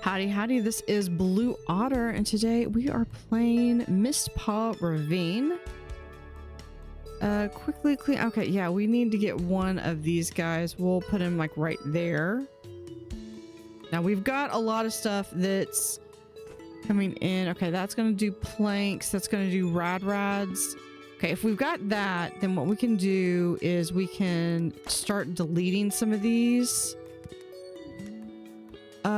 Howdy, howdy, this is Blue Otter, and today we are playing Mistpaw Ravine. Quickly clean. Okay, yeah, we need to get one of these guys. We'll put him like right there. Now we've got a lot of stuff that's coming in. Okay, that's gonna do planks. That's gonna do rads. Okay, if we've got that, then what we can do is we can start deleting some of these.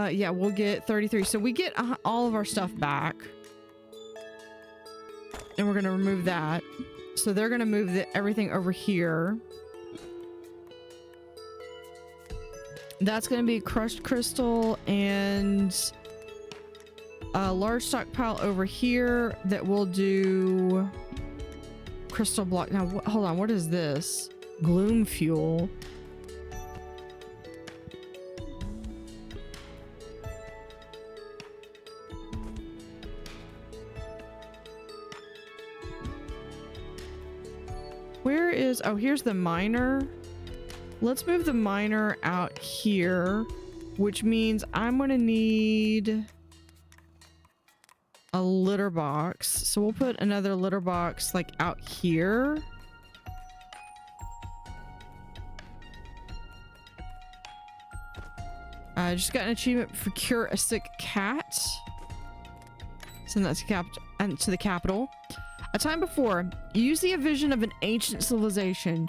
Yeah, we'll get 33. So we get all of our stuff back. And we're going to remove that. So they're going to move everything over here. That's going to be crushed crystal and a large stockpile over here that will do crystal block. Now, hold on. What is this? Gloom fuel. Where is, oh, here's the miner. Let's move the miner out here, which means I'm going to need a litter box. So we'll put another litter box like out here. I just got an achievement for cure a sick cat. Send that to the capital. A time before, you see a vision of an ancient civilization.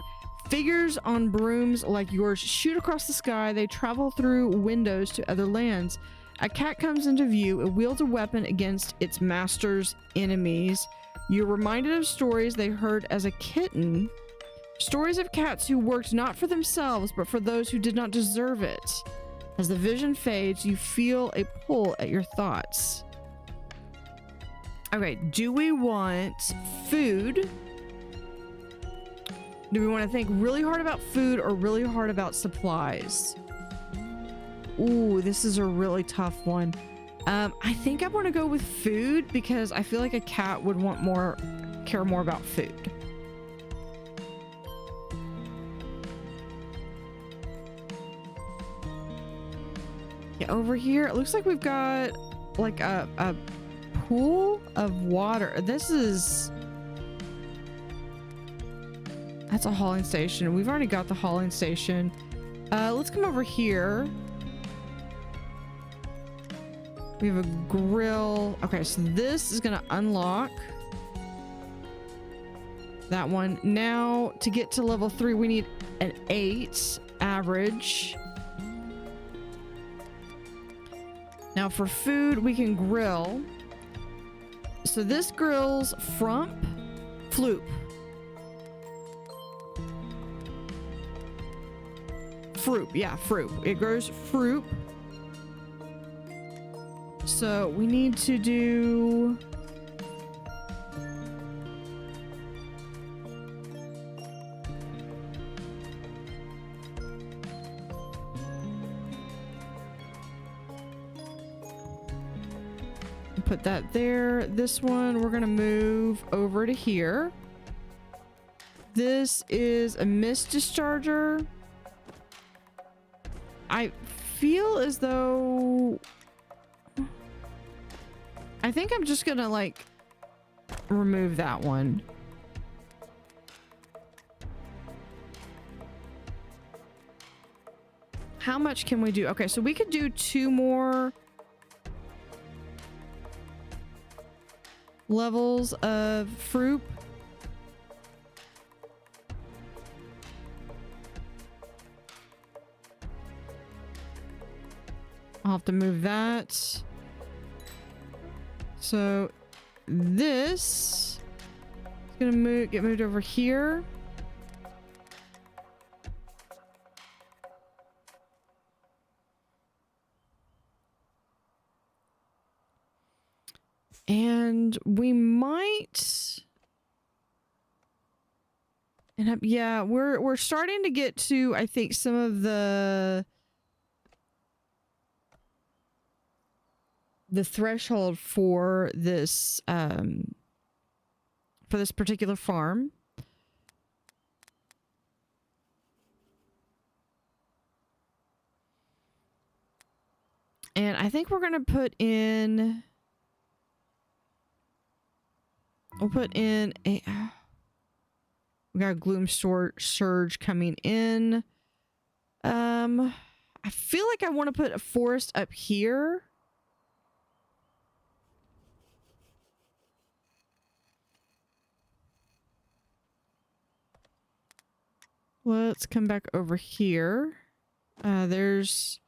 Figures on brooms like yours shoot across the sky. They travel through windows to other lands. A cat comes into view. It wields a weapon against its master's enemies. You're reminded of stories they heard as a kitten. Stories of cats who worked not for themselves, but for those who did not deserve it. As the vision fades, you feel a pull at your thoughts. Okay, do we want food? Do we want to think really hard about food or really hard about supplies? Ooh, this is a really tough one. I think I want to go with food because I feel like a cat would care more about food. Yeah, over here, it looks like we've got like a pool of water. That's a hauling station. We've already got the hauling station. Let's come over here. We have a grill. Okay, so this is gonna unlock that one. Now to get to level 3 we need an 8 average. Now for food we can grill. So this grills Floop. Yeah, Floop. It grows Floop. So we need to do... Put that there. This one we're gonna move over to here. This is a mist discharger. I feel as though I think I'm just gonna like remove that one. How much can we do? Okay, so we could do 2 more levels of fruit. I'll have to move that. So this is gonna get moved over here. And we might end up, yeah, we're starting to get to, I think, some of the threshold for this particular farm. And I think we're gonna put in... We'll put in a... We got a gloom surge coming in. I feel like I want to put a forest up here. Let's come back over here. There's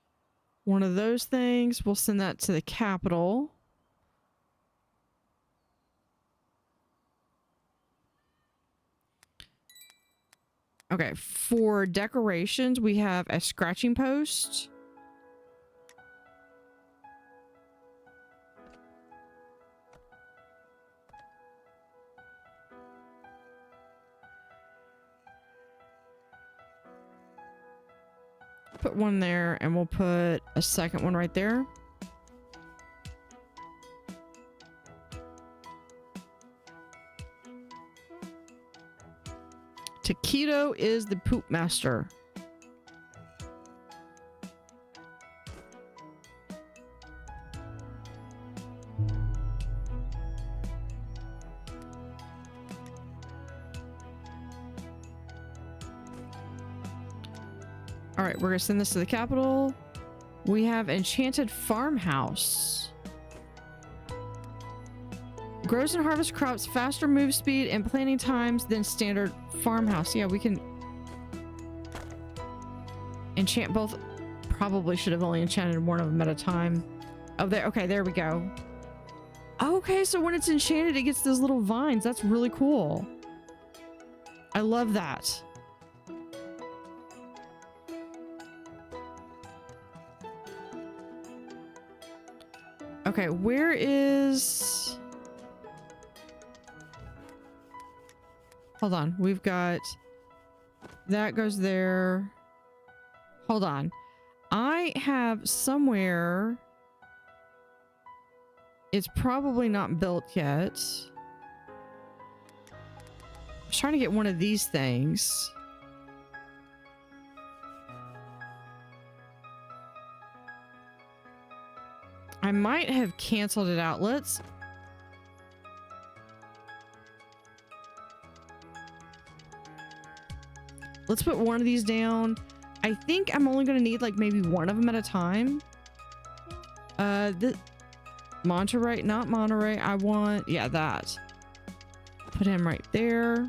one of those things. We'll send that to the capital. Okay, for decorations, we have a scratching post. Put one there, and we'll put a second one right there. Taquito is the poop master. All right, we're gonna send this to the capital. We have enchanted farmhouse. Grows and harvests crops faster move speed and planting times than standard farmhouse. Yeah, we can enchant both. Probably should have only enchanted one of them at a time. Oh, there. Okay, there we go. Okay, so when it's enchanted, it gets those little vines. That's really cool. I love that. Okay, where is... Hold on, we've got... That goes there. Hold on. I have somewhere... It's probably not built yet. I was trying to get one of these things. I might have canceled it out. Let's put one of these down. I think I'm only gonna need like maybe one of them at a time. The Monterey, not Monterey. I want, yeah, that. Put him right there.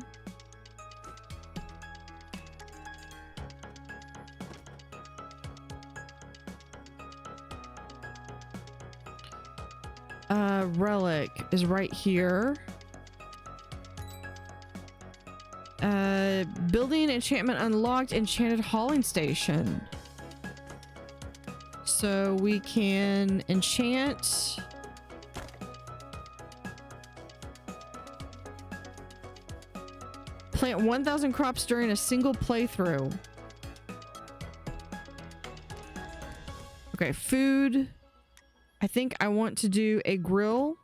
Relic is right here. Building enchantment unlocked, enchanted hauling station. So we can enchant. Plant 1,000 crops during a single playthrough. Okay, food. I think I want to do a grill.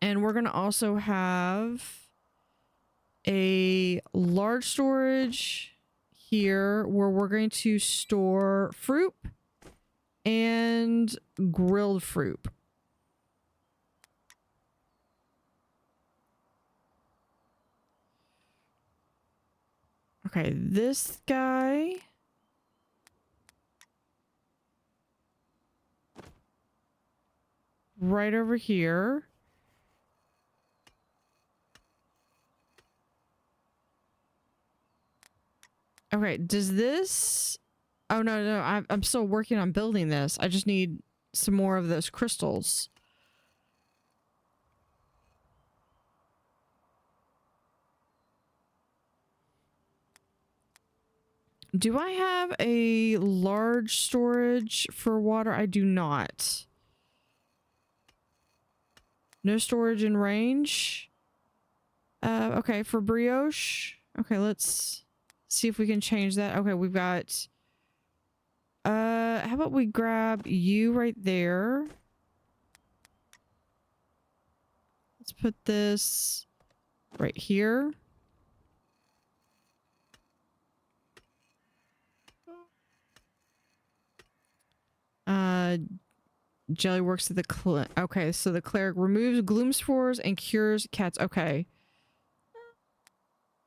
And we're going to also have a large storage here where we're going to store fruit and grilled fruit. Okay, this guy... right over here. Okay, does this... Oh, no, I'm still working on building this. I just need some more of those crystals. Do I have a large storage for water? I do not. No storage in range. Okay, for brioche. Okay, let's see if we can change that. Okay, we've got... how about we grab you right there? Let's put this right here. Jelly works at the okay, so the cleric removes gloom spores and cures cats. Okay.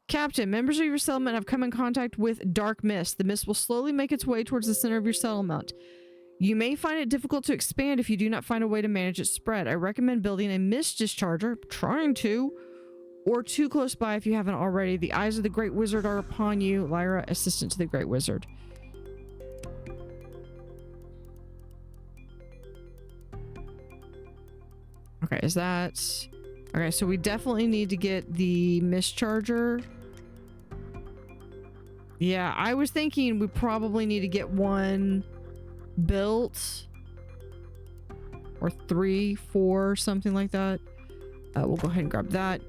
Captain, members of your settlement have come in contact with dark mist. The mist will slowly make its way towards the center of your settlement. You may find it difficult to expand if you do not find a way to manage its spread. I recommend building a mist discharger, trying to, or two close by if you haven't already. The eyes of the Great Wizard are upon you. Lyra, assistant to the Great Wizard. Okay, is that... Okay, so we definitely need to get the mist charger. Yeah, I was thinking we probably need to get one built. Or 3, 4, something like that. We'll go ahead and grab that.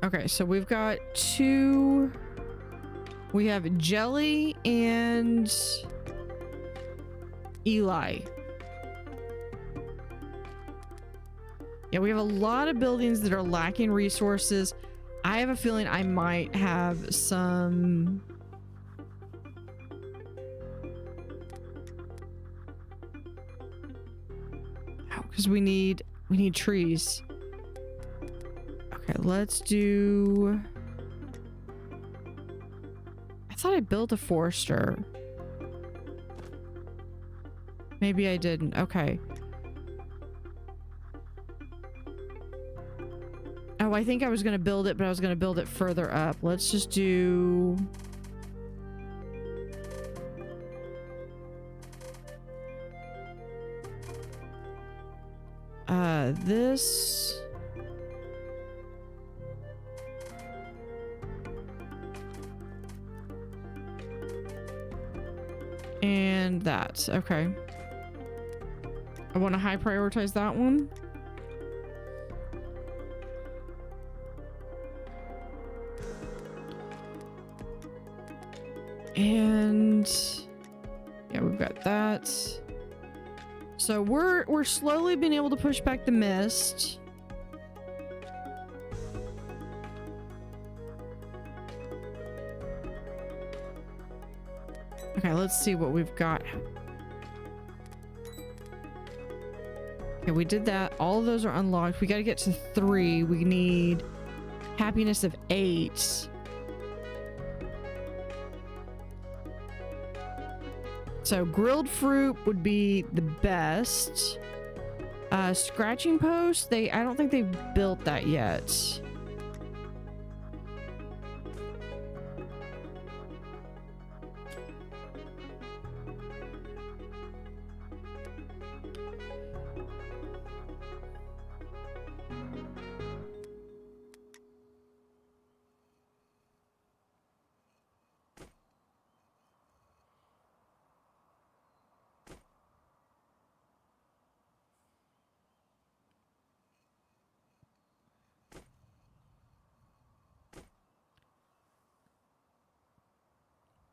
Okay, so we've got 2... We have Jelly and Eli. Yeah, we have a lot of buildings that are lacking resources. I have a feeling I might have some... Oh, because we need trees. Okay, let's do... I thought I built a forester. Maybe I didn't. Okay. Oh, I think I was going to build it, but I was going to build it further up. Let's just do... this... And that. Okay. I want to high prioritize that one. And yeah, we've got that. So we're slowly being able to push back the mist. Okay, let's see what we've got. Okay, we did that. All of those are unlocked. We got to get to 3. We need happiness of 8. So grilled fruit would be the best. Scratching post, I don't think they've built that yet.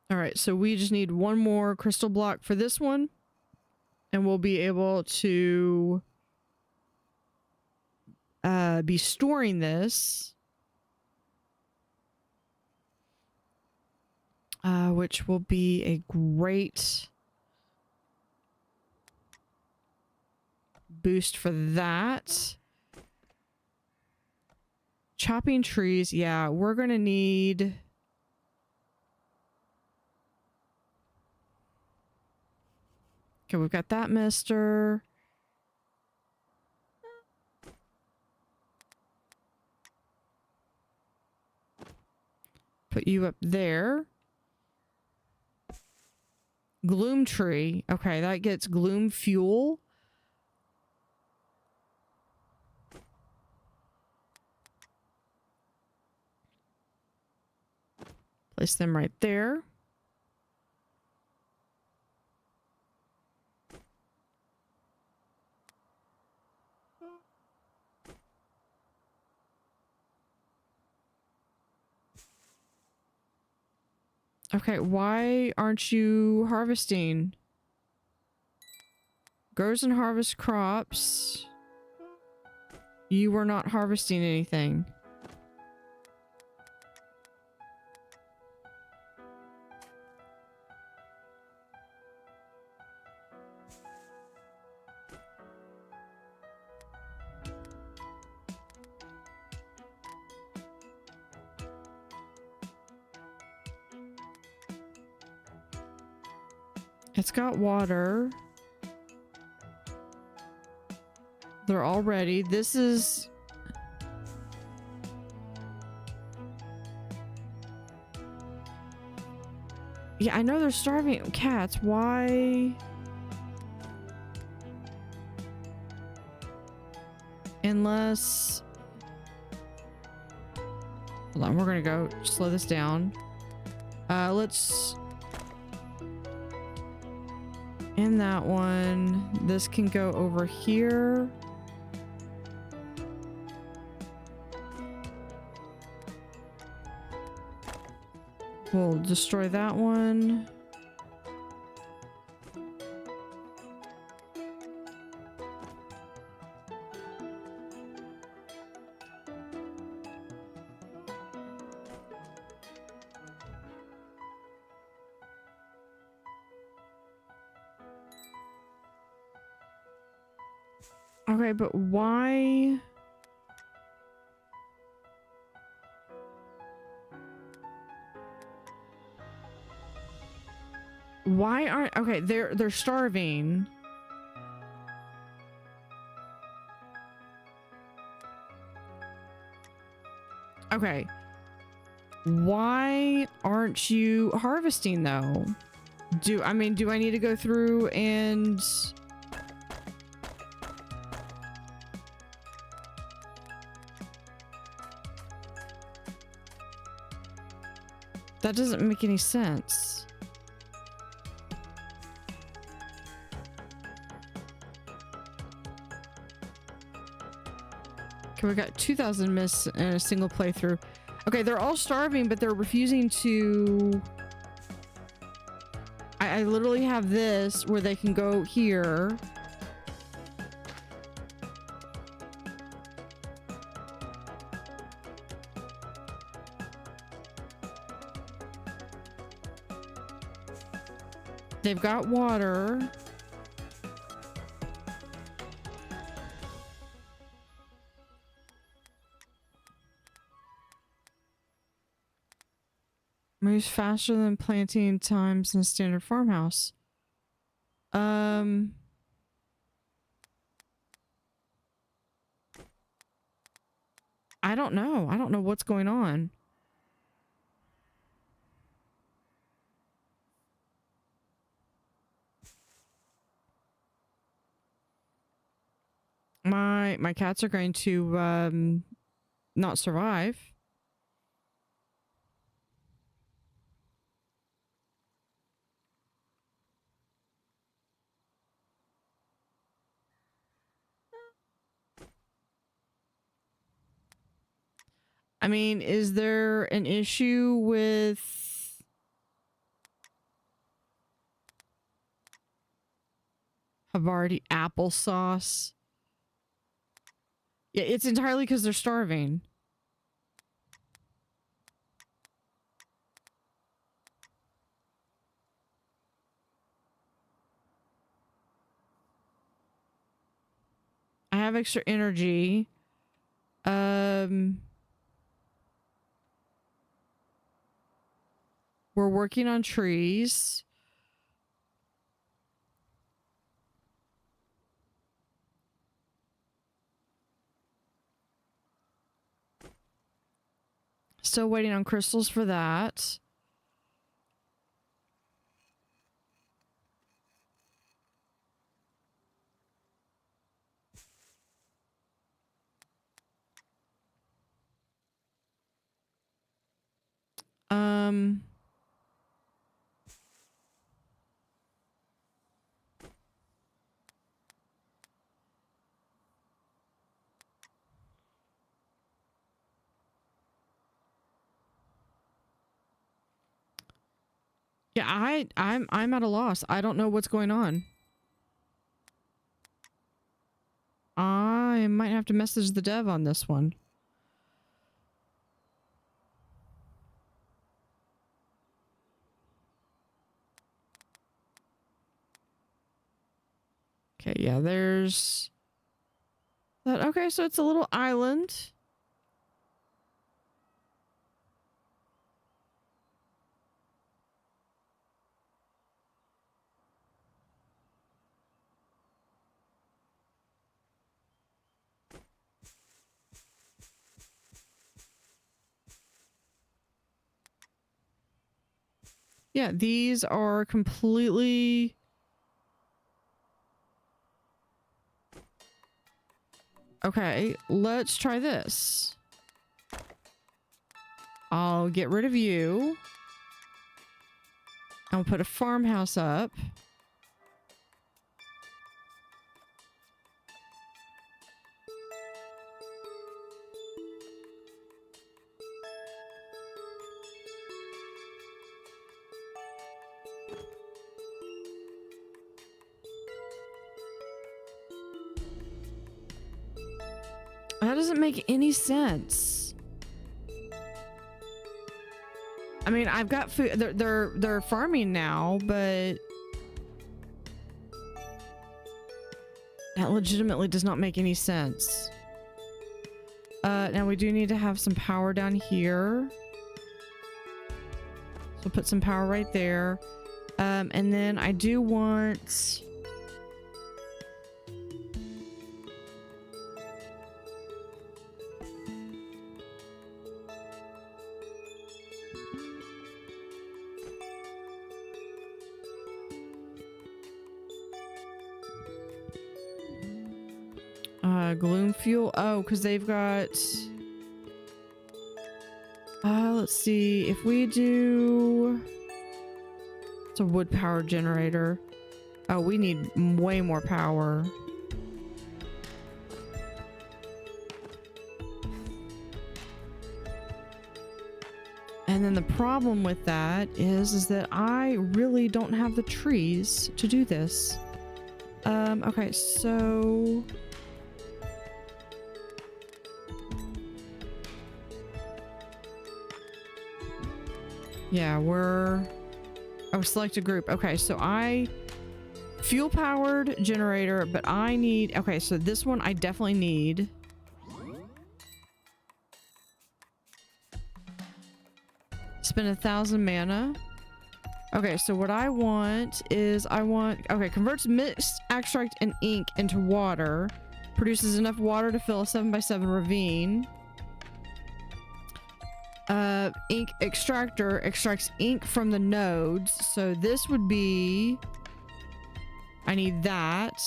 All right, so we just need one more crystal block for this one, and we'll be able to be storing this, which will be a great boost for that. Chopping trees, yeah, we're gonna need... Okay, we've got that mister. Put you up there. Gloom tree. Okay, that gets gloom fuel. Place them right there. Okay, why aren't you harvesting? Grows and harvests crops. You were not harvesting anything. It's got water. They're all ready. This is... Yeah, I know they're starving cats. Why? Unless... Hold on, we're gonna go slow this down. Let's... In that one, this can go over here. We'll destroy that one. Okay, but why? Why aren't... Okay, they're starving. Okay. Why aren't you harvesting though? Do I need to go through and... That doesn't make any sense. Okay, we got 2,000 miss in a single playthrough. Okay, they're all starving, but they're refusing to... I literally have this where they can go here. They've got water. Moves faster than planting times in a standard farmhouse. I don't know. I don't know what's going on. My cats are going to not survive. I mean, is there an issue with Havarti applesauce? Yeah, it's entirely because they're starving. I have extra energy. We're working on trees. Still waiting on crystals for that. Yeah, I'm at a loss. I don't know what's going on. I might have to message the dev on this one. Okay, yeah, there's that. Okay, so it's a little island. Yeah, these are completely... Okay, let's try this. I'll get rid of you. I'll put a farmhouse up. That doesn't make any sense. I mean, I've got food. They're farming now, but that legitimately does not make any sense. Now we do need to have some power down here. So put some power right there. And then I do want... gloom fuel. Oh, because they've got... let's see. If we do... It's a wood power generator. Oh, we need way more power. And then the problem with that is that I really don't have the trees to do this. Okay, so... Yeah, we're... Oh, select a group. Okay, so I... Fuel-powered generator, but I need... Okay, so this one I definitely need. Spend 1,000 mana. Okay, so what I want is... Okay, converts mixed extract and ink into water. Produces enough water to fill a 7x7 ravine. Ink extractor extracts ink from the nodes. So this would be... I need that.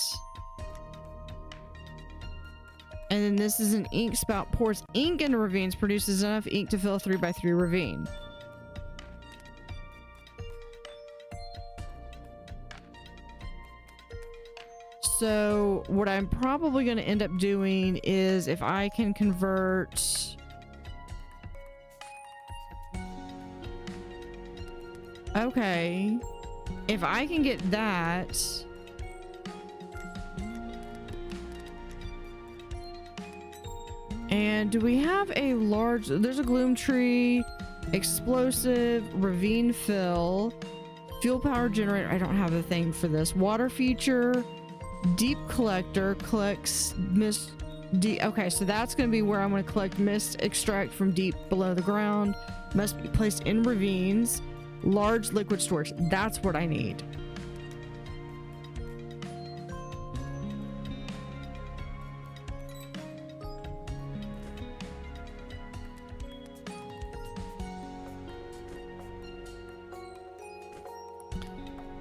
And then this is an ink spout. Pours ink into ravines. Produces enough ink to fill a 3x3 ravine. So what I'm probably going to end up doing is if I can convert... Okay, if I can get that, and do we have a large, there's a gloom tree, explosive, ravine fill, fuel power generator, I don't have a thing for this, water feature, deep collector, collects mist, okay, so that's going to be where I'm going to collect mist extract from deep below the ground, must be placed in ravines. Large liquid storage. That's what I need.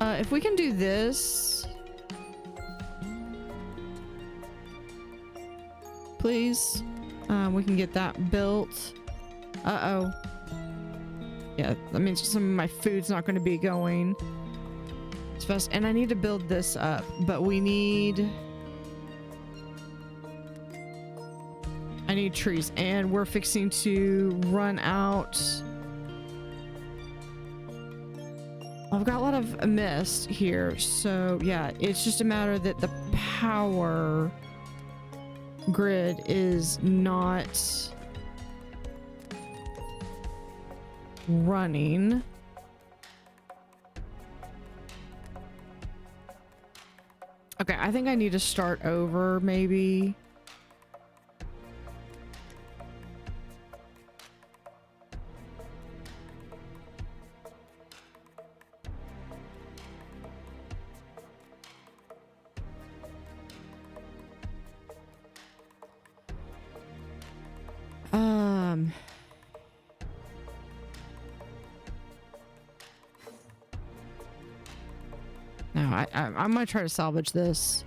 If we can do this, please, we can get that built. Uh-oh. Yeah, that means some of my food's not going to be going as fast. And I need to build this up, but we need... I need trees, and we're fixing to run out. I've got a lot of mist here, so yeah, it's just a matter that the power grid is not running. Okay, I think I need to start over, maybe. No, I'm gonna try to salvage this.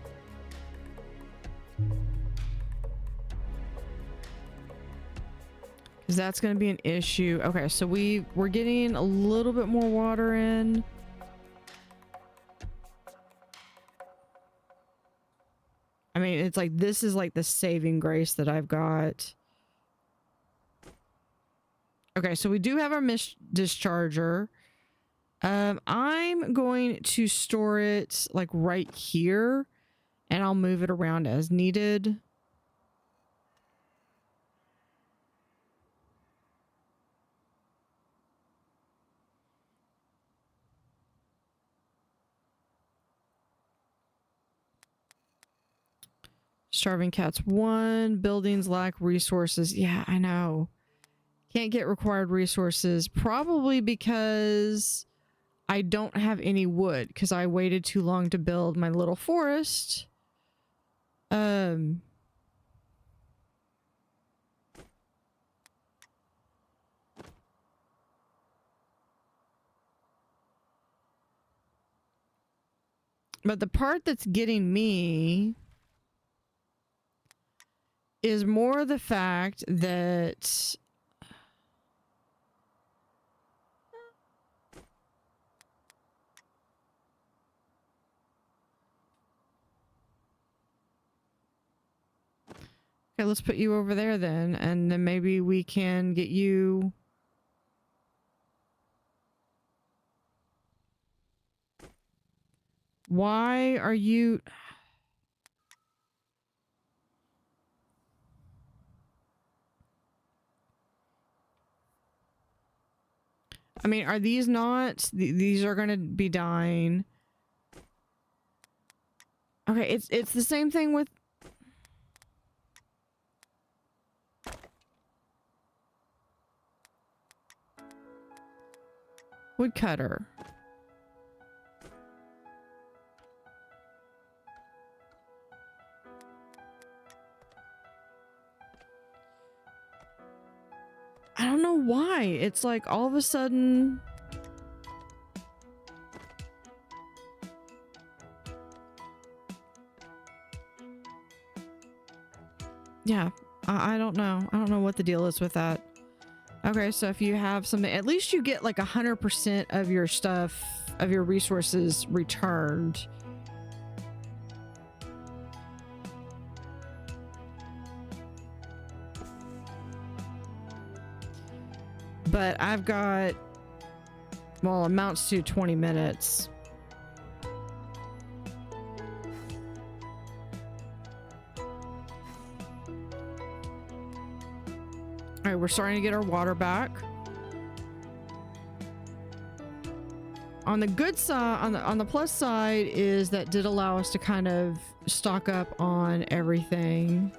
Because that's gonna be an issue. Okay, so we're getting a little bit more water in. I mean, it's like, this is like the saving grace that I've got. Okay, so we do have our discharger. I'm going to store it like right here, and I'll move it around as needed. Starving cats 1. Buildings lack resources. Yeah, I know. Can't get required resources. Probably because I don't have any wood, because I waited too long to build my little forest. But the part that's getting me is more the fact that okay, let's put you over there then, and then maybe we can get you. Why are you? I mean, are these not? These are going to be dying. Okay, it's the same thing with. Woodcutter. I don't know why. It's like all of a sudden. Yeah, I don't know. I don't know what the deal is with that. Okay, so if you have something, at least you get like 100% of your stuff, of your resources returned. But I've got, well, amounts to 20 minutes. All right, we're starting to get our water back. On the good side, on the plus side is that did allow us to kind of stock up on everything.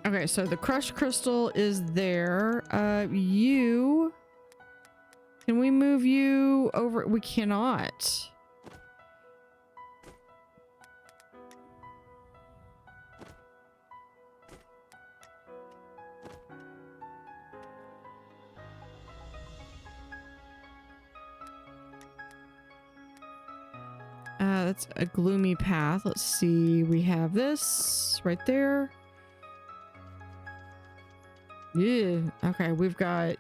Okay, so the crushed crystal is there. Can we move you over? We cannot. That's a gloomy path. Let's see. We have this right there. Yeah. Okay, we've got.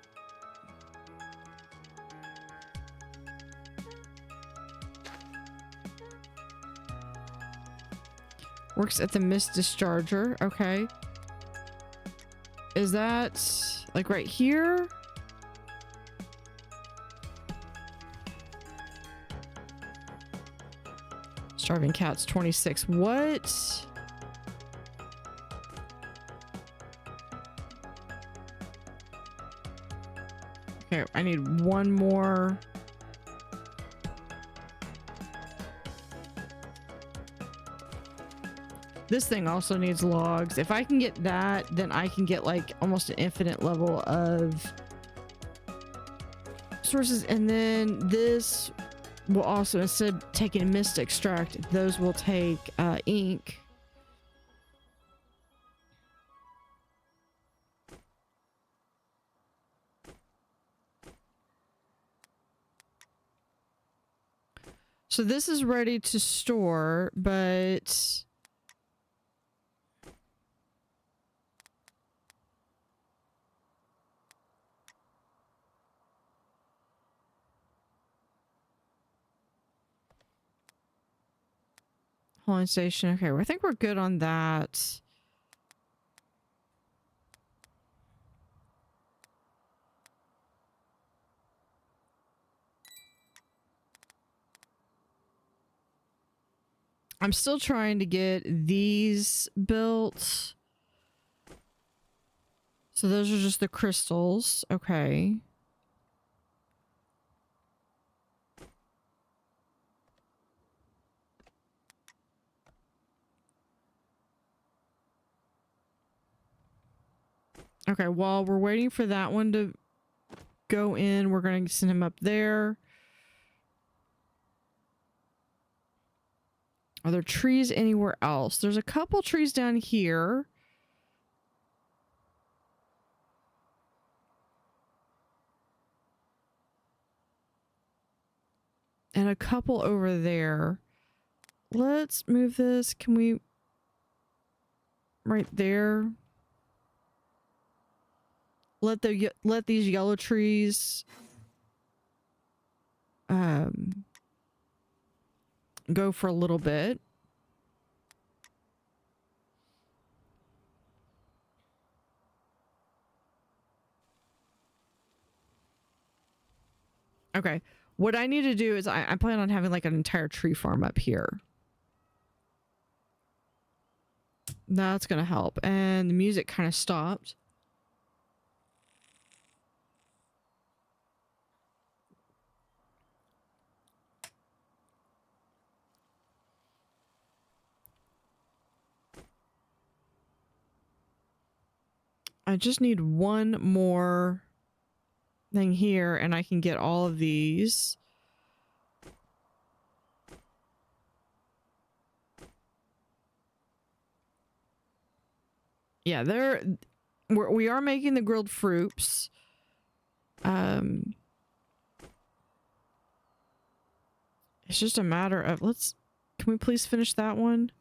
Works at the mist discharger. Okay. Is that like right here? Starving cats 26. What? Okay, I need one more. This thing also needs logs. If I can get that, then I can get like almost an infinite level of sources. And then this will also, instead of taking mist extract, those will take ink. So this is ready to store, but hauling station. Okay, well, I think we're good on that. I'm still trying to get these built. So those are just the crystals. Okay. Okay, while we're waiting for that one to go in, we're going to send him up there. Are there trees anywhere else? There's a couple trees down here. And a couple over there. Let's move this. Can we... Right there. Let these yellow trees go for a little bit. Okay. What I need to do is I plan on having like an entire tree farm up here. That's gonna help. And the music kind of stopped. I just need one more thing here and I can get all of these. Yeah, we are making the grilled fruits. It's just a matter of can we please finish that one?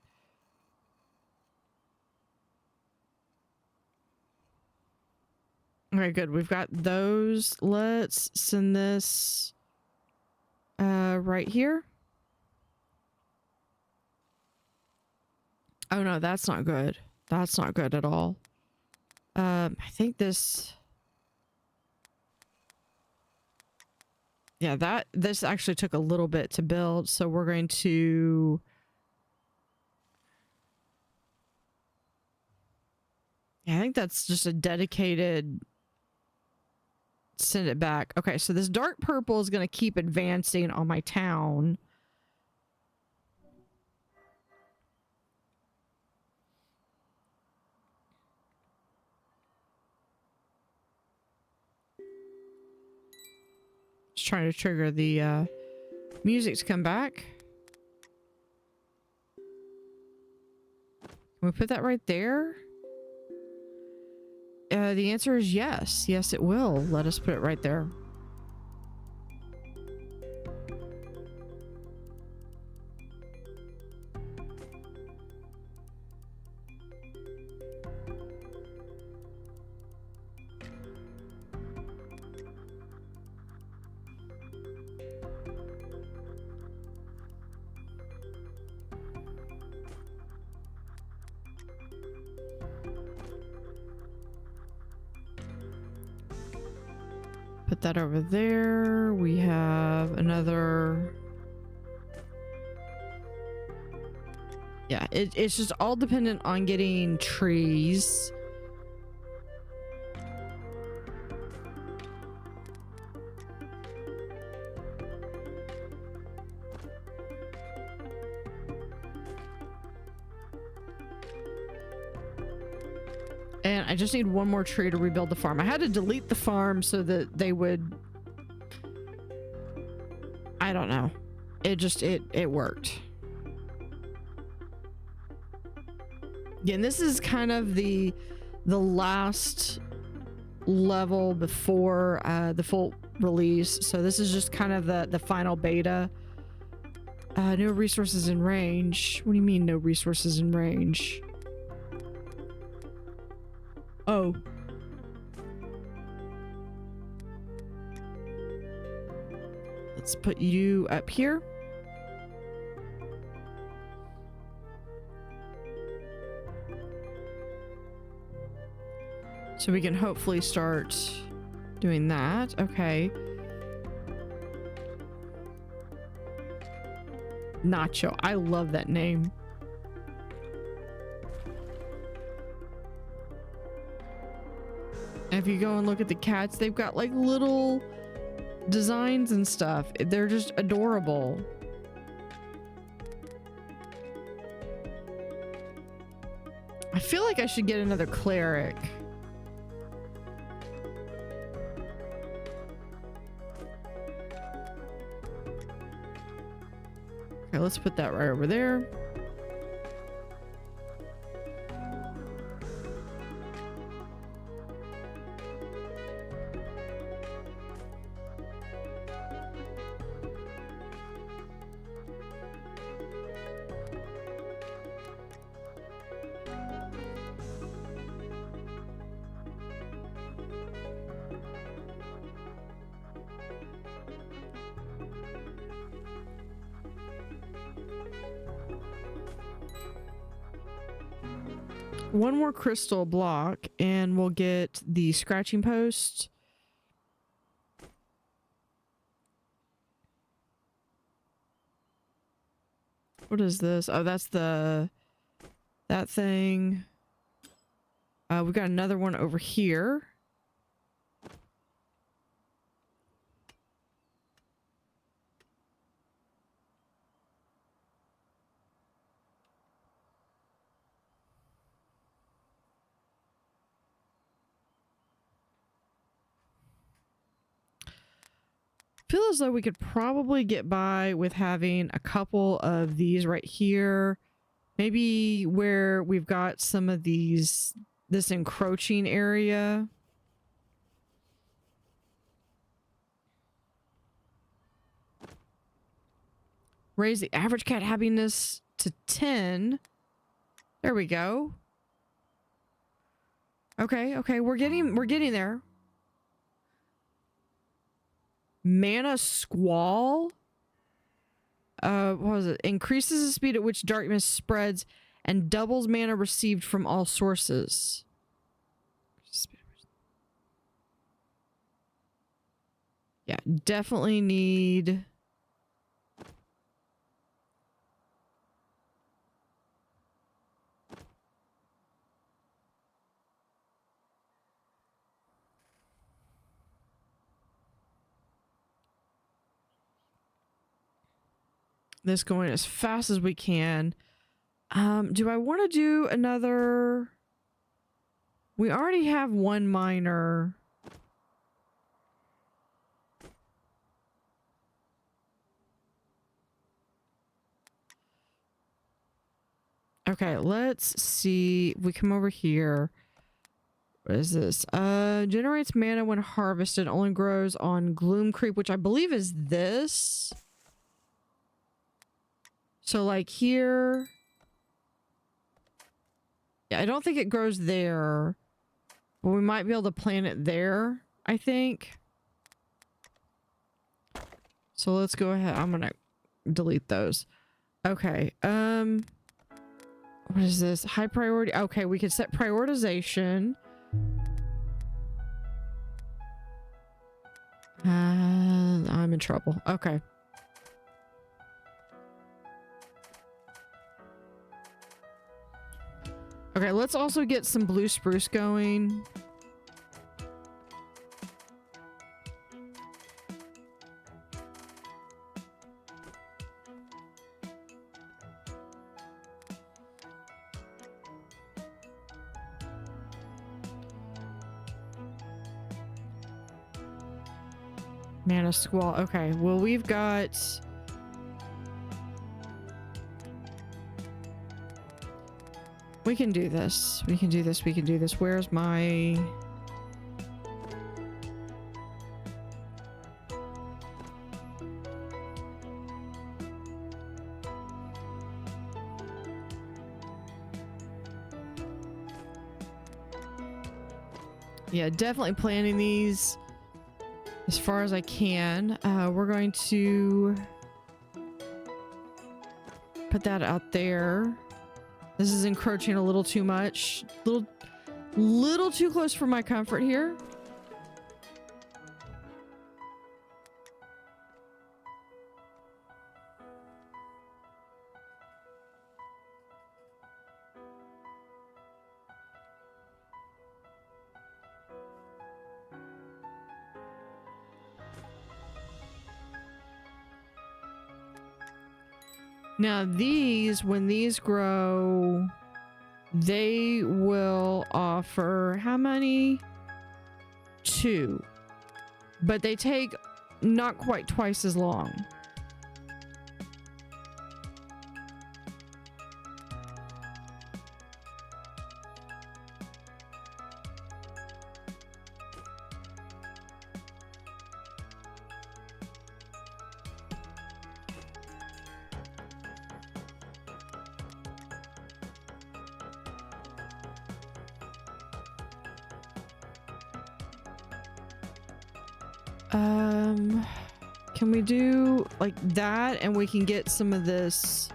Okay, good. We've got those. Let's send this right here. Oh no, that's not good. That's not good at all. I think this... Yeah, this actually took a little bit to build, so we're going to... Yeah, I think that's just a dedicated... Send it back. Okay, so this dark purple is going to keep advancing on my town. Just trying to trigger the music to come back. Can we put that right there? The answer is yes. Yes, it will. Let us put it right there. Put that over there. We have another... Yeah, it's just all dependent on getting trees. And I just need one more tree to rebuild the farm. I had to delete the farm so that they would... I don't know. It worked. Yeah, and this is kind of the last level before the full release. So this is just kind of the final beta. No resources in range. What do you mean no resources in range? Oh. Let's put you up here. So we can hopefully start doing that. Okay. Nacho. I love that name. And if you go and look at the cats, they've got like little designs and stuff. They're just adorable. I feel like I should get another cleric. Okay, let's put that right over there. One more crystal block and we'll get the scratching post. What is this? Oh, that's that thing. We've got another one over here. Feel as though we could probably get by with having a couple of these right here. Maybe where we've got some of this encroaching area. Raise the average cat happiness to 10. There we go. Okay, we're getting there. Mana Squall. What was it? Increases the speed at which darkness spreads and doubles mana received from all sources. Yeah, definitely need... this going as fast as we can. Do I want to do another? We already have one miner. Okay, let's see. We come over here. What is this? Generates mana when harvested. Only grows on gloom creep, which I believe is this. So like here. Yeah, I don't think it grows there. But we might be able to plant it there, I think. So let's go ahead. I'm gonna delete those. Okay. What is this? High priority. Okay, we could set prioritization. I'm in trouble. Okay. Okay, let's also get some blue spruce going. Mana squall. Okay, well, we've got... We can do this. We can do this. We can do this. Where's my... Yeah, definitely planning these as far as I can. We're going to put that out there. This is encroaching a little too much. Little too close for my comfort here. Now these, when these grow, they will offer how many? 2. But they take not quite twice as long. Can we do like that and we can get some of this?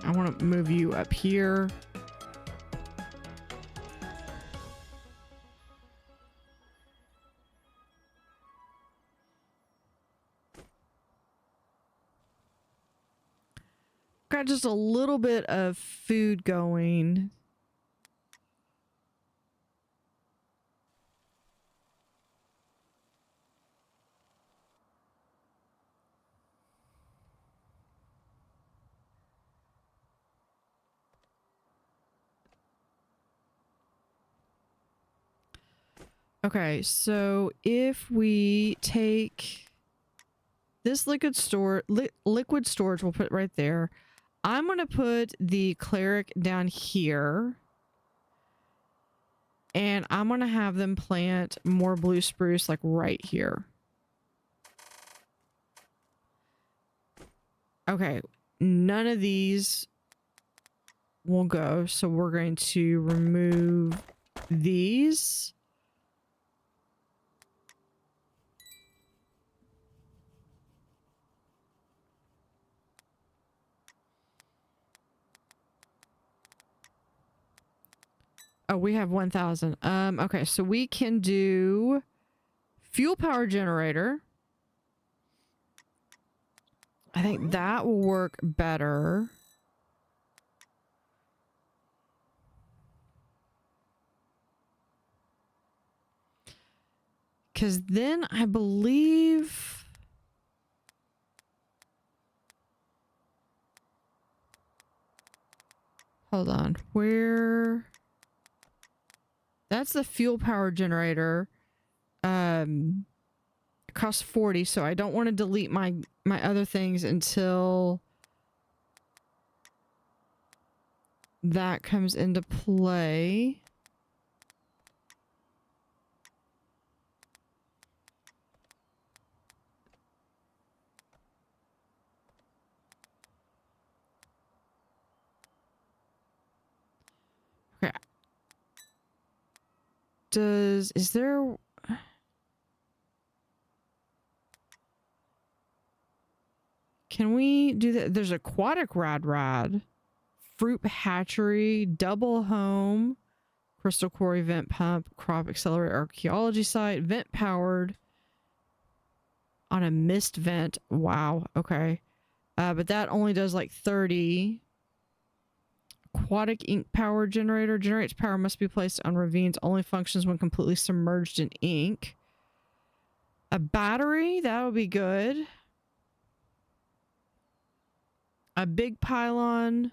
I want to move you up here. Got just a little bit of food going. Okay, so if we take this liquid storage, we'll put it right there. I'm going to put the cleric down here. And I'm going to have them plant more blue spruce like right here. Okay, none of these will go. So we're going to remove these. Oh, we have 1,000. Okay, so we can do fuel power generator. I think that will work better. Because then I believe... Hold on. Where... That's the fuel power generator. It costs 40, so I don't want to delete my other things until that comes into play. Okay. Is there... Can we do that? There's aquatic rad, fruit hatchery, double home, Crystal quarry, vent pump, crop accelerator, archaeology site, vent powered on a mist vent. Wow. Okay. But that only does like 30. Aquatic ink power generator. Generates power, must be placed on ravines. Only functions when completely submerged in ink. A battery. That would be good. A big pylon.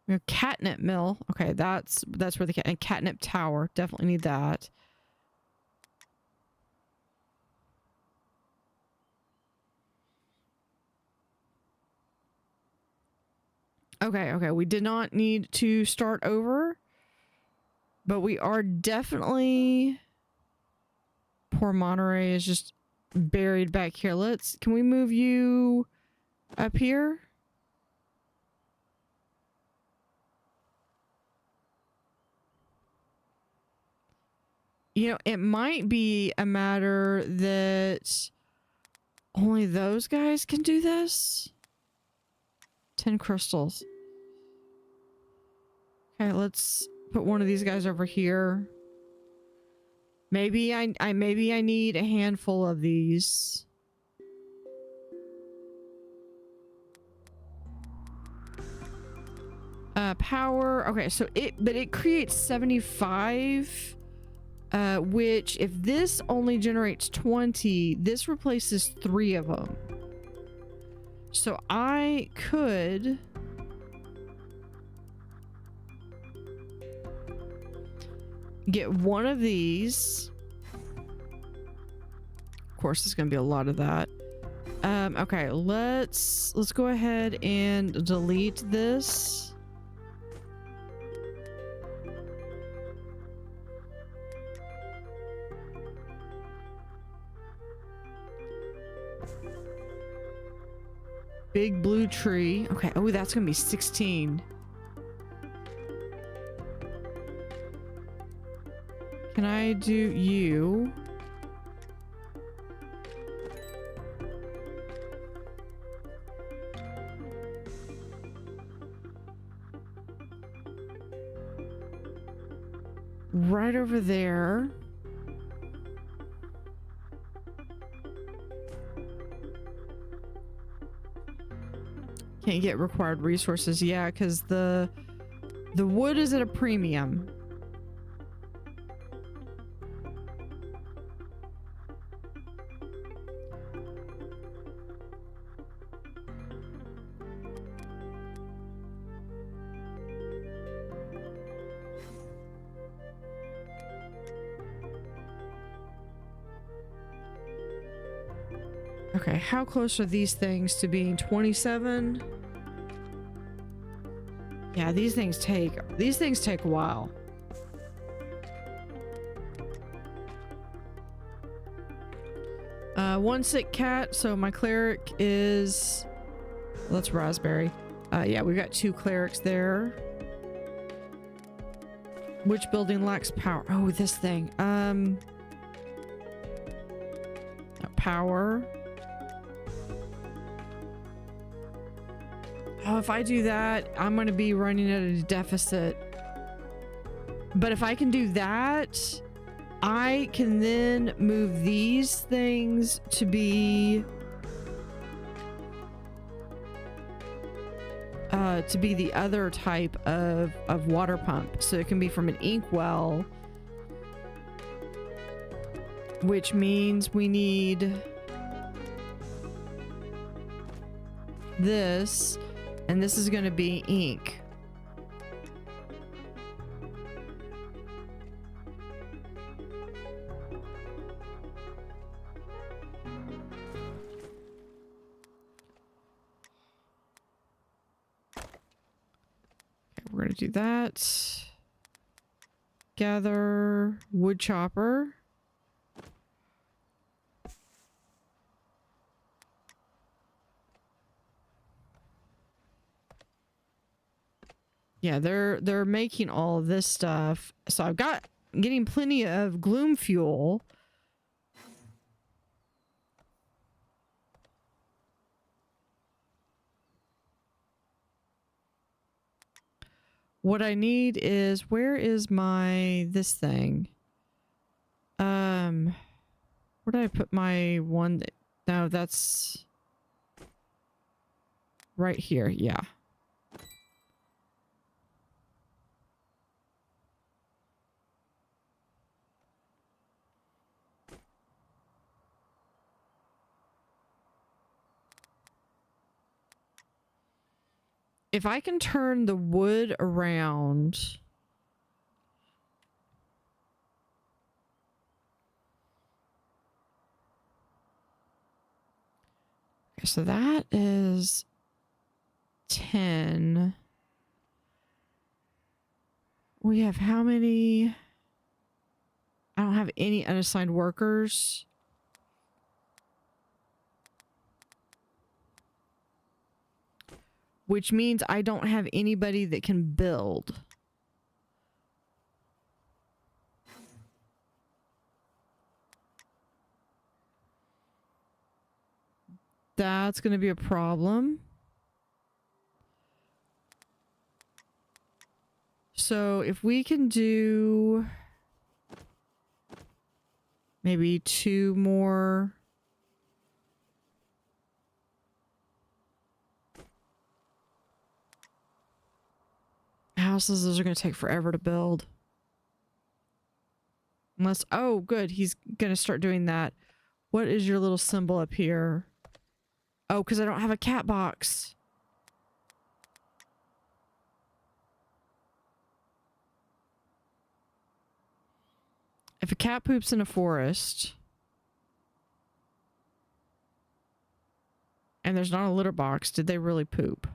A catnip mill. Okay, that's where the and catnip tower. Definitely need that. Okay, we did not need to start over, but we are definitely... Poor Monterey is just buried back here. Can we move you up here? You know, it might be a matter that only those guys can do this. 10 crystals. Okay, let's put one of these guys over here. Maybe I need a handful of these. Power. Okay, so it creates 75, which if this only generates 20, this replaces 3 of them. So I could get one of these. Of course, there's going to be a lot of that. Okay, let's go ahead and delete this. Big blue tree. Okay, oh, that's going to be 16. Can I do you? Right over there. Can't get required resources. Yeah, because the wood is at a premium. Okay, how close are these things to being 27? Yeah, these things take a while. One sick cat, so my cleric is... Well, that's raspberry. Yeah, we've got 2 clerics there. Which building lacks power? Oh, this thing. Power. Oh, if I do that, I'm going to be running at a deficit. But if I can do that, I can then move these things to be the other type of water pump. So it can be from an ink well, which means we need this. And this is going to be ink. Okay, we're going to do that. Gather wood chopper. Yeah, they're making all of this stuff. So I've getting plenty of gloom fuel. What I need is, where is my, this thing? Where did I put my one? No, that's right here. Yeah. If I can turn the wood around. Okay, so that is 10. We have how many? I don't have any unassigned workers. Which means I don't have anybody that can build. That's going to be a problem. So if we can do maybe 2 more. Houses, those are going to take forever to build. Unless, oh, good. He's going to start doing that. What is your little symbol up here? Oh, because I don't have a cat box. If a cat poops in a forest and there's not a litter box, did they really poop?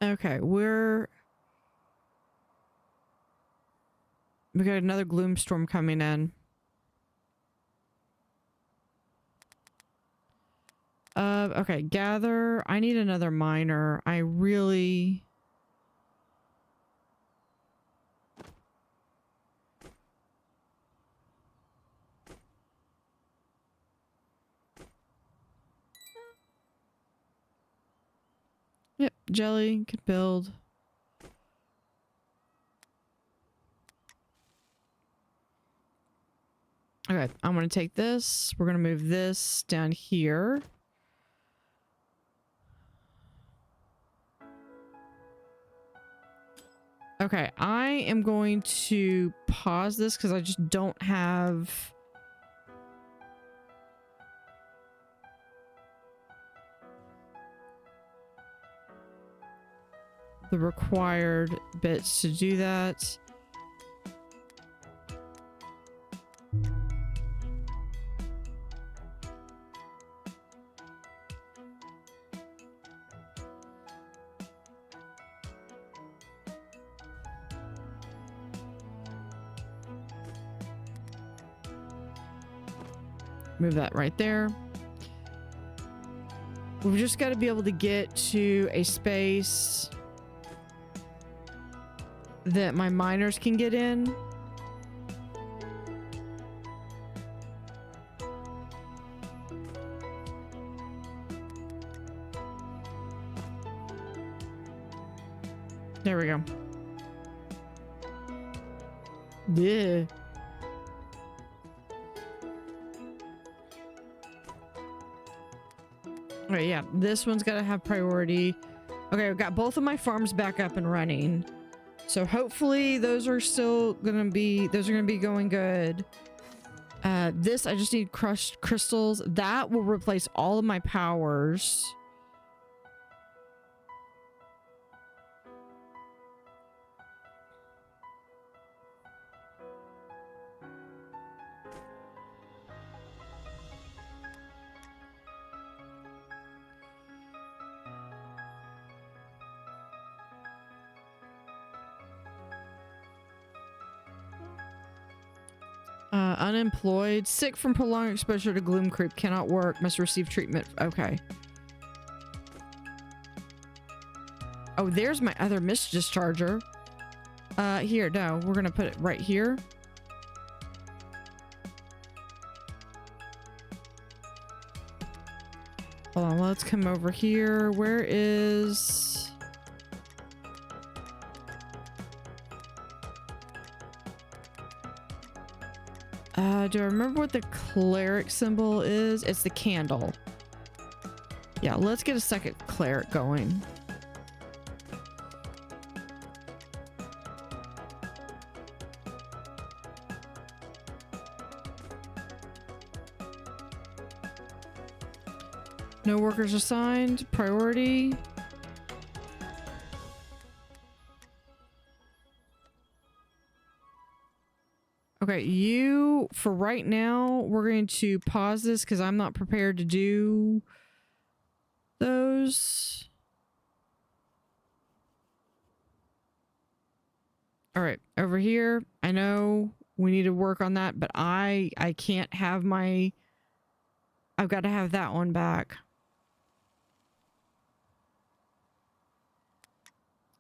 Okay, we got another gloom storm coming in. Okay, gather. I need another miner. I really... Yep, jelly could build. Okay, I'm going to take this. We're going to move this down here. Okay, I am going to pause this because I just don't have... the required bits to do that. Move that right there. We've just got to be able to get to a space that my miners can get in. There we go. Yeah. Okay, yeah, this one's got to have priority. Okay, I've got both of my farms back up and running. So hopefully those are still gonna be, going good. This, I just need crushed crystals. That will replace all of my powers. Unemployed. Sick from prolonged exposure to gloom creep. Cannot work. Must receive treatment. Okay. Oh, there's my other mist discharger. Here, no. We're gonna put it right here. Hold on, let's come over here. Where is... do I remember what the cleric symbol is? It's the candle. Yeah, let's get a second cleric going. No workers assigned. Priority. Okay, you, for right now, we're going to pause this because I'm not prepared to do those. All right, over here. I know we need to work on that, but I can't have my... I've got to have that one back.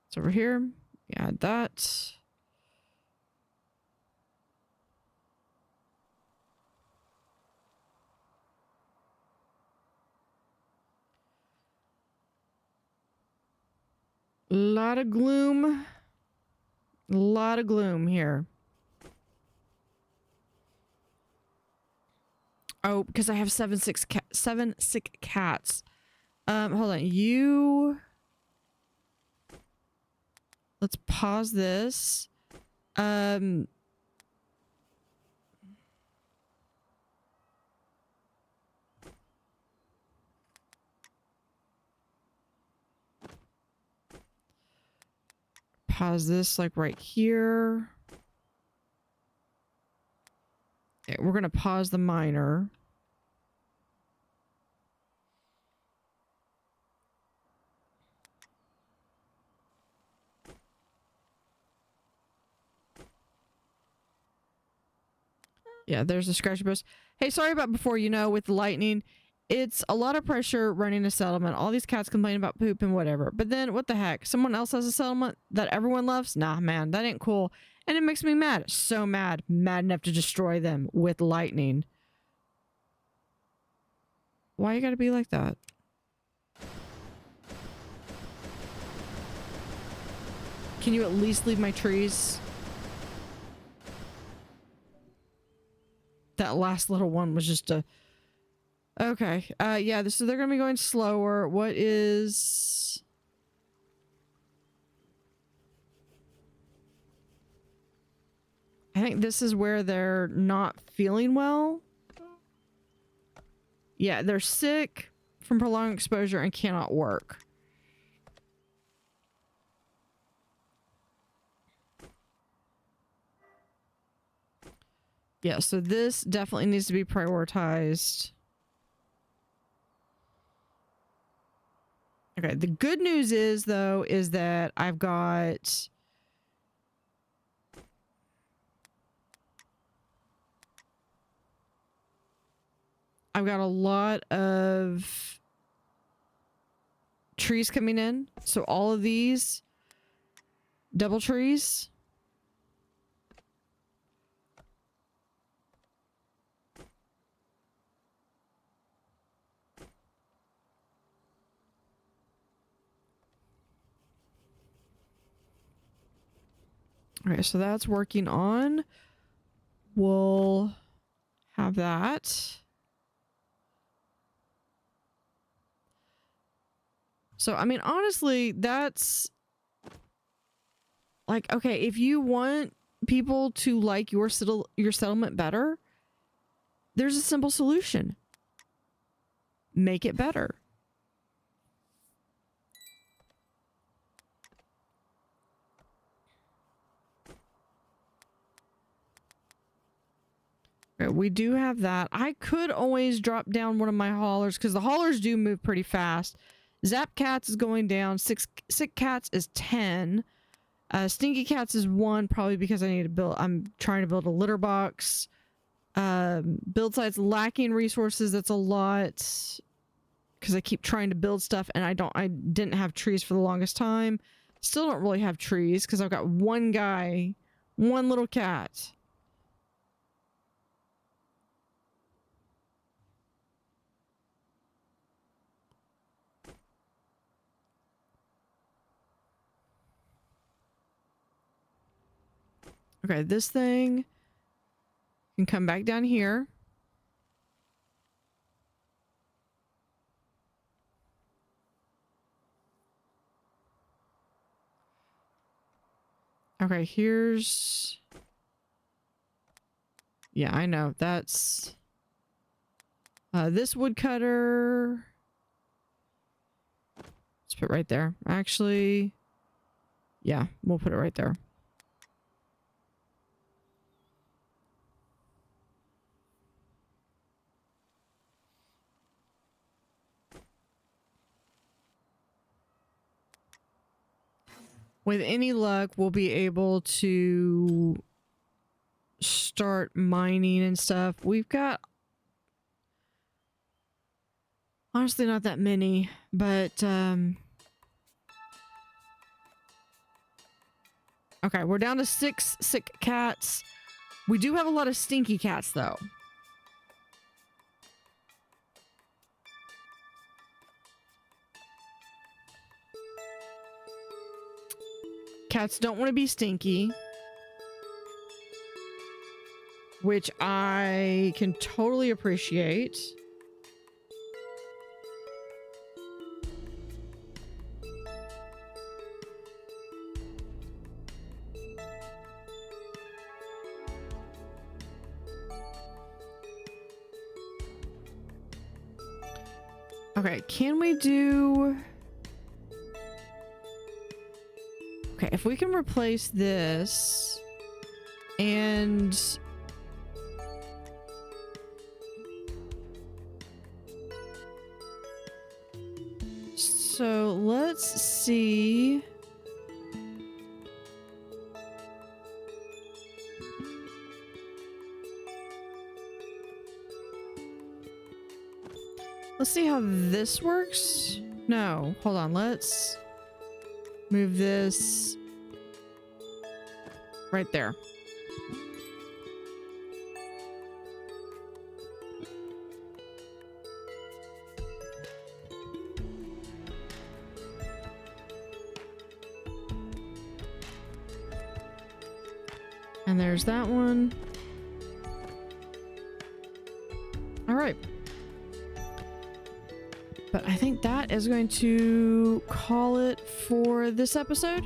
It's over here. Add that. Lot of gloom. A lot of gloom here. Oh, because I have seven sick cats. Hold on. You... Let's pause this. Pause this like right here. Okay, we're gonna pause the miner. Yeah, there's a scratch post. Hey, sorry about before, you know, with the lightning. It's a lot of pressure running a settlement. All these cats complain about poop and whatever. But then, what the heck? Someone else has a settlement that everyone loves? Nah, man, that ain't cool. And it makes me mad. So mad. Mad enough to destroy them with lightning. Why you gotta be like that? Can you at least leave my trees? That last little one was just a... Okay. Yeah, so they're gonna be going slower. What is... I think this is where they're not feeling well. Yeah, they're sick from prolonged exposure and cannot work. Yeah, so this definitely needs to be prioritized. Okay, the good news is, though, is that I've got... a lot of trees coming in. So all of these double trees. Okay, so that's working on. We'll have that. So, I mean, honestly, that's like, okay, if you want people to like your settlement better, there's a simple solution. Make it better. Okay, we do have that. I could always drop down one of my haulers because the haulers do move pretty fast. Zap cats is going down. Sick cats is 10. Stinky cats is 1, probably because I need to build... I'm trying to build a litter box. Build sites lacking resources. That's a lot because I keep trying to build stuff and I didn't have trees for the longest time. Still don't really have trees because I've got one guy, one little cat. Okay, this thing can come back down here. Okay, here's... Yeah, I know. That's... this woodcutter... Let's put it right there. Actually... Yeah, we'll put it right there. With any luck, we'll be able to start mining and stuff. We've got honestly not that many, but okay, we're down to 6 sick cats. We do have a lot of stinky cats though. Cats don't want to be stinky, which I can totally appreciate. Okay, can we do... Okay, if we can replace this and so let's see. Let's see how this works. No, hold on. Let's move this right there. And there's that one. All right. But I think that is going to call it for this episode.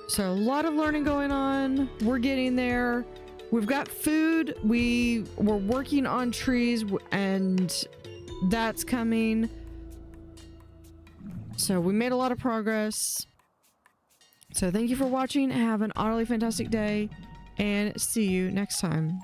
So a lot of learning going on. We're getting there. We've got food. We're working on trees and that's coming. So we made a lot of progress. So thank you for watching. Have an utterly fantastic day and see you next time.